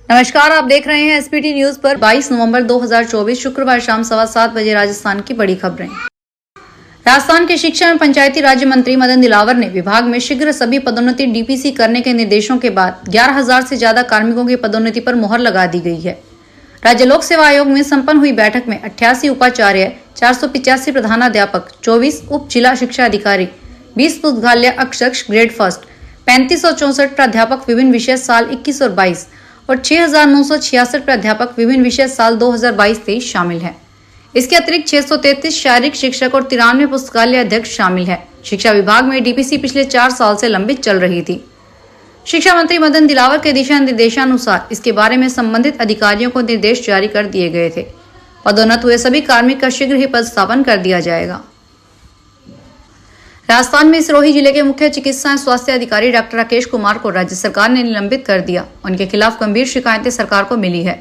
नमस्कार, आप देख रहे हैं एसपीटी न्यूज पर 22 नवंबर 2024 शुक्रवार शाम 7:15 बजे राजस्थान की बड़ी खबरें। राजस्थान के शिक्षा एवं पंचायती राज्य मंत्री मदन दिलावर ने विभाग में शीघ्र सभी पदोन्नति डीपीसी करने के निर्देशों के बाद 11,000 से ज्यादा कार्मिकों की पदोन्नति पर मुहर लगा दी गई है। राज्य लोक सेवा आयोग में संपन्न हुई बैठक में 88 उपाचार्य, 485 प्रधानाध्यापक, 24 उप जिला शिक्षा अधिकारी, 20 पुस्तकालय अक्षर ग्रेड फर्स्ट, 3564 प्राध्यापक विभिन्न विषय साल 21 और 22 और 6,966 प्राध्यापक विभिन्न विषय साल 2022-23 शामिल हैं। इसके अतिरिक्त 633 शारीरिक शिक्षक और 93 पुस्तकालय अध्यक्ष शामिल हैं। शिक्षा विभाग में डीपीसी पिछले 4 साल से लंबित चल रही थी। शिक्षा मंत्री मदन दिलावर के दिशा निर्देशानुसार इसके बारे में संबंधित अधिकारियों को निर्देश जारी कर दिए गए थे। पदोन्नत हुए सभी कार्मिक का शीघ्र ही पदस्थापन कर दिया जाएगा। राजस्थान में सिरोही जिले के मुख्य चिकित्सा एवं स्वास्थ्य अधिकारी डॉक्टर राकेश कुमार को राज्य सरकार ने निलंबित कर दिया। उनके खिलाफ गंभीर शिकायतें सरकार को मिली है।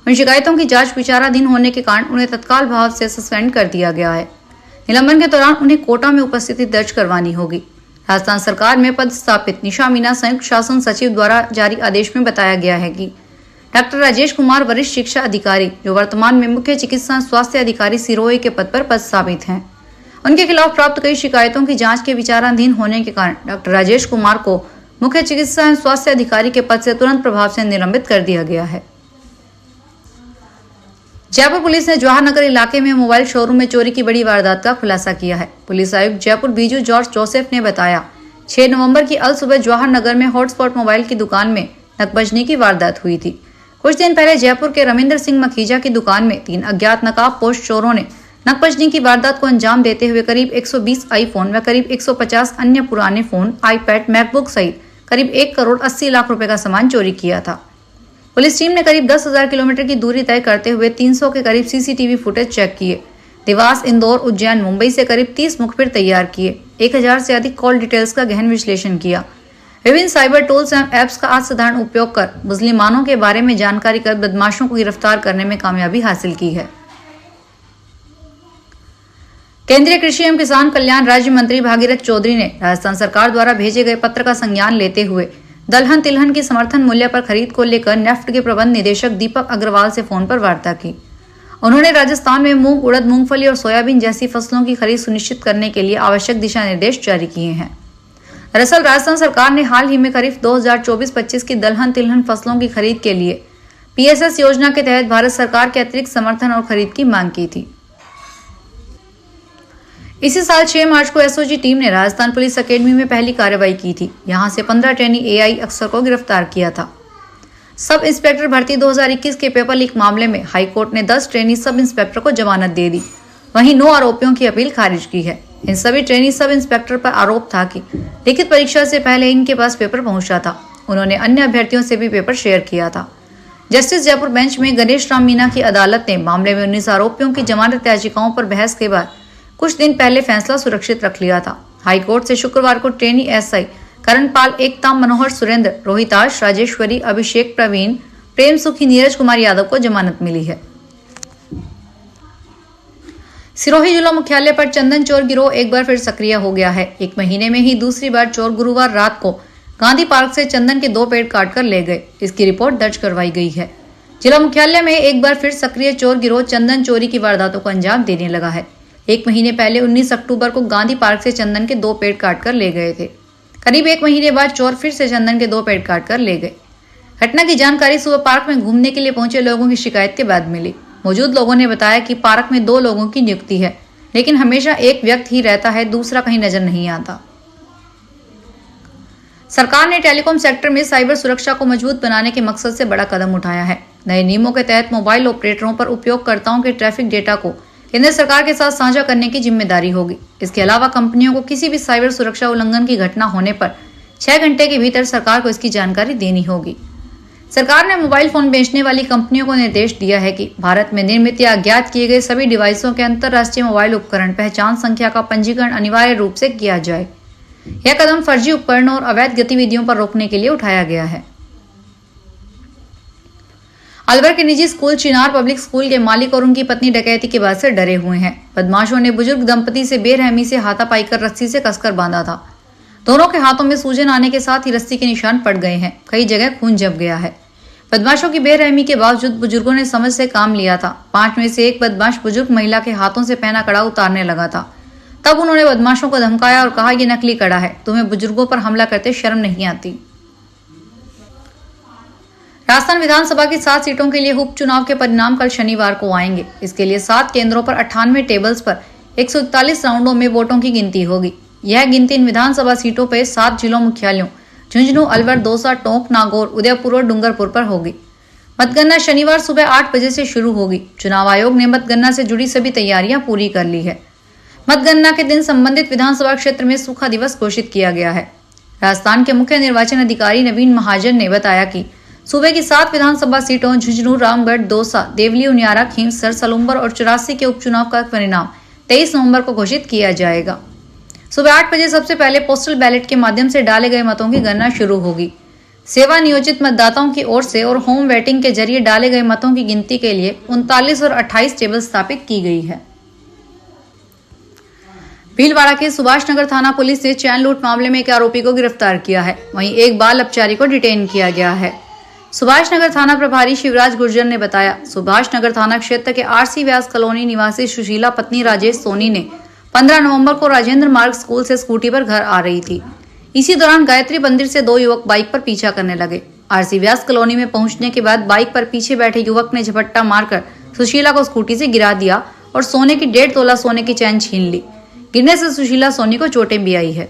उन शिकायतों की जांच विचाराधीन होने के कारण उन्हें तत्काल भाव से सस्पेंड कर दिया गया है। निलंबन के दौरान उन्हें कोटा में उपस्थिति दर्ज करवानी होगी। राजस्थान सरकार में पदस्थापित निशा मीना संयुक्त शासन सचिव द्वारा जारी आदेश में बताया गया है कि डॉक्टर राजेश कुमार वरिष्ठ शिक्षा अधिकारी, जो वर्तमान में मुख्य चिकित्सा स्वास्थ्य अधिकारी सिरोही के पद पर पदस्थापित हैं, उनके खिलाफ प्राप्त कई शिकायतों की जांच के विचाराधीन होने के कारण डॉक्टर राजेश कुमार को मुख्य चिकित्सा एवं स्वास्थ्य अधिकारी के पद से तुरंत प्रभाव से निलंबित कर दिया गया है। जयपुर पुलिस ने जवाहर नगर इलाके में मोबाइल शोरूम में चोरी की बड़ी वारदात का खुलासा किया है। पुलिस आयुक्त जयपुर बीजू जॉर्ज जोसेफ ने बताया, 6 नवंबर की अल सुबह जवाहर नगर में हॉटस्पॉट मोबाइल की दुकान में नकबजनी की वारदात हुई थी। कुछ दिन पहले जयपुर के रविंद्र सिंह मखीजा की दुकान में 3 अज्ञात नकाबपोश चोरों ने नकबजनी की वारदात को अंजाम देते हुए करीब 120 आईफोन व करीब 150 अन्य पुराने फोन, आईपैड, मैकबुक सहित करीब 1 करोड़ 80 लाख रुपए का सामान चोरी किया था। पुलिस टीम ने करीब 10,000 किलोमीटर की दूरी तय करते हुए 300 के करीब सीसीटीवी फुटेज चेक किए। देवास, इंदौर, उज्जैन, मुंबई से करीब 30 मुखबिर तैयार किए। 1000 से अधिक कॉल डिटेल्स का गहन विश्लेषण किया। विभिन्न साइबर टूल्स एवं एप्स का असाधारण उपयोग कर मुस्लिमानों के बारे में जानकारी कर बदमाशों को गिरफ्तार करने में कामयाबी हासिल की है। केंद्रीय कृषि एवं किसान कल्याण राज्य मंत्री भागीरथ चौधरी ने राजस्थान सरकार द्वारा भेजे गए पत्र का संज्ञान लेते हुए दलहन तिलहन की समर्थन मूल्य पर खरीद को लेकर नेफ्ट के प्रबंध निदेशक दीपक अग्रवाल से फोन पर वार्ता की। उन्होंने राजस्थान में मूंग, उड़द, मूंगफली और सोयाबीन जैसी फसलों की खरीद सुनिश्चित करने के लिए आवश्यक दिशा निर्देश जारी किए हैं। दरअसल राजस्थान सरकार ने हाल ही में खरीफ 2024-25 की दलहन तिलहन फसलों की खरीद के लिए पीएसएस योजना के तहत भारत सरकार के अतिरिक्त समर्थन और खरीद की मांग की थी। इसी साल 6 मार्च को एसओजी टीम ने राजस्थान पुलिस अकेडमी में पहली कार्रवाई की थी। यहां से 15 ट्रेनी एआई अफसर को गिरफ्तार किया था। सब इंस्पेक्टर भर्ती 2021 के पेपर लीक मामले में हाईकोर्ट ने 10 ट्रेनी सब इंस्पेक्टर को जमानत दे दी। वहीं 9 आरोपियों की अपील खारिज की है। इन सभी ट्रेनी सब इंस्पेक्टर पर आरोप था कि लिखित परीक्षा से पहले इनके पास पेपर पहुंचा था। उन्होंने अन्य अभ्यर्थियों से भी पेपर शेयर किया था। जस्टिस जयपुर बेंच में गणेश राम मीना की अदालत ने मामले में 19 आरोपियों की जमानत याचिकाओं पर बहस के बाद कुछ दिन पहले फैसला सुरक्षित रख लिया था। हाईकोर्ट से शुक्रवार को ट्रेनी एसआई करणपाल, एकताम, मनोहर, सुरेंद्र, रोहिताश, राजेश्वरी, अभिषेक, प्रवीण, प्रेम सुखी, नीरज कुमार यादव को जमानत मिली है। सिरोही जिला मुख्यालय पर चंदन चोर गिरोह एक बार फिर सक्रिय हो गया है। 1 महीने में ही दूसरी बार चोर गुरुवार रात को गांधी पार्क से चंदन के 2 पेड़ काटकर ले गए। इसकी रिपोर्ट दर्ज करवाई गई है। जिला मुख्यालय में एक बार फिर सक्रिय चोर गिरोह चंदन चोरी की वारदातों को अंजाम देने लगा है। 1 महीने पहले 19 अक्टूबर को गांधी पार्क से चंदन के 2 पेड़ काटकर ले गए थे। करीब 1 महीने बाद चोर फिर से चंदन के 2 पेड़ काटकर ले गए। घटना की जानकारी सुबह पार्क में घूमने के लिए पहुंचे लोगों की शिकायत के बाद मिली। मौजूद लोगों ने बताया कि पार्क में 2 लोगों की नियुक्ति है, लेकिन हमेशा एक व्यक्ति ही रहता है, दूसरा कहीं नजर नहीं आता। सरकार ने टेलीकॉम सेक्टर में साइबर सुरक्षा को मजबूत बनाने के मकसद से बड़ा कदम उठाया है। नए नियमों के तहत मोबाइल ऑपरेटरों पर उपयोगकर्ताओं के ट्रैफिक डेटा को केंद्र सरकार के साथ साझा करने की जिम्मेदारी होगी। इसके अलावा कंपनियों को किसी भी साइबर सुरक्षा उल्लंघन की घटना होने पर 6 घंटे के भीतर सरकार को इसकी जानकारी देनी होगी। सरकार ने मोबाइल फोन बेचने वाली कंपनियों को निर्देश दिया है कि भारत में निर्मित या अज्ञात किए गए सभी डिवाइसों के अंतरराष्ट्रीय मोबाइल उपकरण पहचान संख्या का पंजीकरण अनिवार्य रूप से किया जाए। यह कदम फर्जी उपकरणों और अवैध गतिविधियों पर रोकने के लिए उठाया गया है। अलवर के निजी स्कूल चिनार पब्लिक स्कूल के मालिक और उनकी पत्नी डकैती के बाद से डरे हुए हैं। बदमाशों ने बुजुर्ग दंपति से बेरहमी से हाथापाई कर रस्सी से कसकर बांधा था। दोनों के हाथों में सूजन आने के साथ ही रस्सी के निशान पड़ गए हैं। कई जगह खून जम गया है। बदमाशों की बेरहमी के बावजूद बुजुर्गों ने समझ से काम लिया था। 5 में से एक बदमाश बुजुर्ग महिला के हाथों से पहना कड़ा उतारने लगा था। तब उन्होंने बदमाशों को धमकाया और कहा, ये नकली कड़ा है, तुम्हें बुजुर्गों पर हमला करते शर्म नहीं आती। राजस्थान विधानसभा की 7 सीटों के लिए उपचुनाव के परिणाम कल शनिवार को आएंगे। इसके लिए 7 केंद्रों पर 98 टेबल्स पर 141 राउंडों में वोटों की गिनती होगी। यह गिनती इन विधानसभा सीटों पर 7 जिलों मुख्यालयों झुंझुनू, अलवर, दौसा, टोंक, नागौर, उदयपुर और डूंगरपुर पर होगी। मतगणना शनिवार सुबह 8 बजे से शुरू होगी। चुनाव आयोग ने मतगणना से जुड़ी सभी तैयारियां पूरी कर ली है। मतगणना के दिन संबंधित विधानसभा क्षेत्र में सूखा दिवस घोषित किया गया है। राजस्थान के मुख्य निर्वाचन अधिकारी नवीन महाजन ने बताया कि सूबे की 7 विधानसभा सीटों झुंझुनू, रामगढ़, दौसा, देवली, उनियारा, खींवसर, सलूम्बर और 84 के उपचुनाव का परिणाम 23 नवंबर को घोषित किया जाएगा। सुबह 8 बजे सबसे पहले पोस्टल बैलेट के माध्यम से डाले गए मतों की गणना शुरू होगी। सेवा नियोजित मतदाताओं की ओर से और होम वोटिंग के जरिए डाले गए मतों की गिनती के लिए 39 और 28 टेबल स्थापित की गई है। भीलवाड़ा के सुभाष नगर थाना पुलिस ने चैन लूट मामले में एक आरोपी को गिरफ्तार किया है। वहीं एक बाल अपचारी को डिटेन किया गया है। सुभाष नगर थाना प्रभारी शिवराज गुर्जर ने बताया, सुभाष नगर थाना क्षेत्र के आरसी व्यास कॉलोनी निवासी सुशीला पत्नी राजेश सोनी ने 15 नवंबर को राजेंद्र मार्ग स्कूल से स्कूटी पर घर आ रही थी। इसी दौरान गायत्री मंदिर से 2 युवक बाइक पर पीछा करने लगे। आरसी व्यास कॉलोनी में पहुंचने के बाद बाइक पर पीछे बैठे युवक ने झपट्टा मारकर सुशीला को स्कूटी से गिरा दिया और सोने की 1.5 तोला सोने की चैन छीन ली। गिरने से सुशीला सोनी को चोटें भी आई है।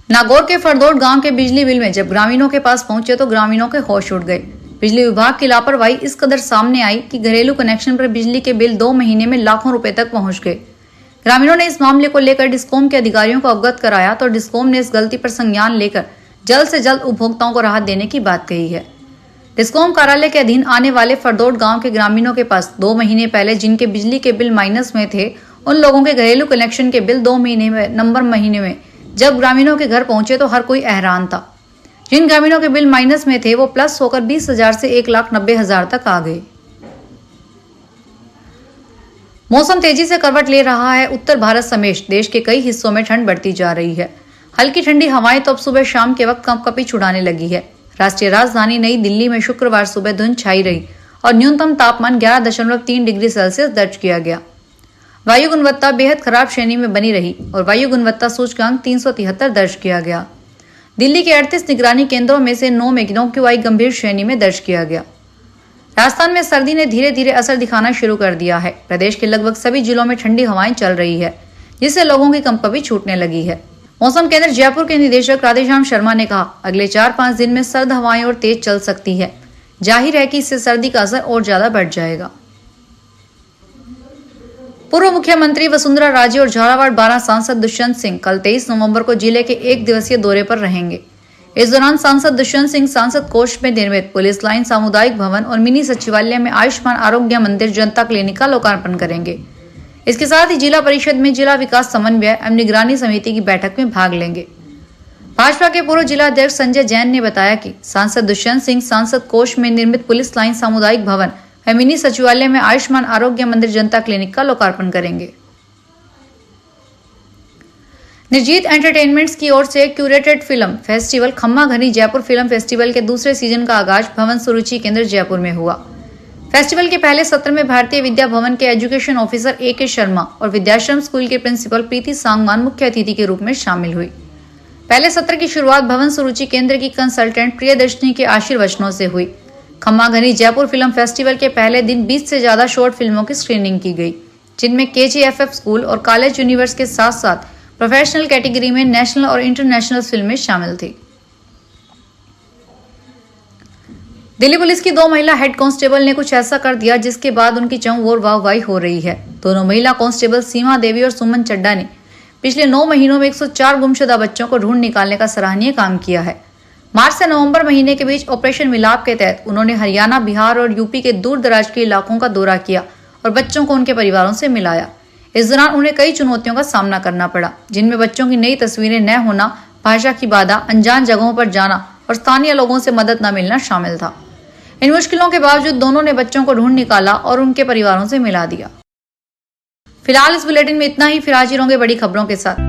नागौर के फरदोड गांव के बिजली बिल में जब ग्रामीणों के पास पहुंचे तो ग्रामीणों के होश उड़ गए। बिजली विभाग की लापरवाही इस कदर सामने आई कि घरेलू कनेक्शन पर बिजली के बिल 2 महीने में लाखों रुपए तक पहुंच गए। ग्रामीणों ने इस मामले को लेकर डिस्कॉम के अधिकारियों को अवगत कराया तो डिस्कॉम ने इस गलती पर संज्ञान लेकर जल्द से जल्द उपभोक्ताओं को राहत देने की बात कही है। डिस्कॉम कार्यालय के अधीन आने वाले फरदोड गांव के ग्रामीणों के पास 2 महीने पहले जिनके बिजली के बिल माइनस में थे, उन लोगों के घरेलू कनेक्शन के बिल 2 महीने में जब ग्रामीणों के घर पहुंचे तो हर कोई हैरान था। जिन ग्रामीणों के बिल माइनस में थे वो प्लस होकर 20,000 से 1,90,000 तक आ गए। मौसम तेजी से करवट ले रहा है। उत्तर भारत समेत देश के कई हिस्सों में ठंड बढ़ती जा रही है। हल्की ठंडी हवाएं तो अब सुबह शाम के वक्त कंपकपी छुड़ाने लगी है। राष्ट्रीय राजधानी नई दिल्ली में शुक्रवार सुबह धुंध छाई रही और न्यूनतम तापमान 11.3 डिग्री सेल्सियस दर्ज किया गया। वायु गुणवत्ता बेहद खराब श्रेणी में बनी रही और वायु गुणवत्ता सूचकांक 373 दर्ज किया गया। दिल्ली के 38 निगरानी केंद्रों में से 9 में AQI गंभीर श्रेणी में दर्ज किया गया। राजस्थान में सर्दी ने धीरे धीरे असर दिखाना शुरू कर दिया है। प्रदेश के लगभग सभी जिलों में ठंडी हवाएं चल रही है, जिससे लोगों की कंपकपी छूटने लगी है। मौसम केंद्र जयपुर के निदेशक राधेश्याम शर्मा ने कहा, अगले 4-5 दिन में सर्द हवाएं और तेज चल सकती है। जाहिर है कि इससे सर्दी का असर और ज्यादा बढ़ जाएगा। पूर्व मुख्यमंत्री वसुंधरा राजे और झालावाड़ 12 सांसद दुष्यंत सिंह कल 23 नवंबर को जिले के 1 दिवसीय दौरे पर रहेंगे। इस दौरान सांसद दुष्यंत सिंह सांसद कोष में निर्मित पुलिस लाइन सामुदायिक भवन और मिनी सचिवालय में आयुष्मान आरोग्य मंदिर जनता क्लिनिक का लोकार्पण करेंगे। इसके साथ ही जिला परिषद में जिला विकास समन्वय एवं निगरानी समिति की बैठक में भाग लेंगे। भाजपा के पूर्व जिला अध्यक्ष संजय जैन ने बताया कि सांसद दुष्यंत सिंह सांसद कोष में निर्मित पुलिस लाइन सामुदायिक भवन मिनी सचिवालय में आयुष्मान आरोग्य मंदिर जनता क्लिनिक का लोकार्पण करेंगे। निर्जीत एंटरटेनमेंट्स की ओर से क्यूरेटेड फिल्म फेस्टिवल खम्मा घनी जयपुर फिल्म फेस्टिवल के दूसरे सीजन का आगाज भवन सुरुचि केंद्र जयपुर में हुआ। फेस्टिवल के पहले सत्र में भारतीय विद्या भवन के एजुकेशन ऑफिसर A.K. शर्मा और विद्याश्रम स्कूल के प्रिंसिपल प्रीति सांगवान मुख्य अतिथि के रूप में शामिल हुई। पहले सत्र की शुरुआत भवन सुरुचि केंद्र की कंसल्टेंट प्रियदर्शनी के आशीर्वचनों से हुई। खम्मा घनी जयपुर फिल्म फेस्टिवल के पहले दिन 20 से ज्यादा शॉर्ट फिल्मों की स्क्रीनिंग की गई, जिनमें KGFF स्कूल और कॉलेज यूनिवर्स के साथ साथ प्रोफेशनल कैटेगरी में नेशनल और इंटरनेशनल फिल्में शामिल थी। दिल्ली पुलिस की 2 महिला हेड कांस्टेबल ने कुछ ऐसा कर दिया जिसके बाद उनकी चहुं ओर वाहवाही हो रही है। दोनों महिला कांस्टेबल सीमा देवी और सुमन चड्डा ने पिछले 9 महीनों में 104 गुमशुदा बच्चों को ढूंढ निकालने का सराहनीय काम किया है। मार्च से नवंबर महीने के बीच ऑपरेशन मिलाप के तहत उन्होंने हरियाणा, बिहार और यूपी के दूर दराज के इलाकों का दौरा किया और बच्चों को उनके परिवारों से मिलाया। इस दौरान उन्हें कई चुनौतियों का सामना करना पड़ा, जिनमें बच्चों की नई तस्वीरें न होना, भाषा की बाधा, अनजान जगहों पर जाना और स्थानीय लोगों से मदद न मिलना शामिल था। इन मुश्किलों के बावजूद दोनों ने बच्चों को ढूंढ निकाला और उनके परिवारों से मिला दिया। फिलहाल इस बुलेटिन में इतना ही। फिर हाजिर होंगे बड़ी खबरों के साथ।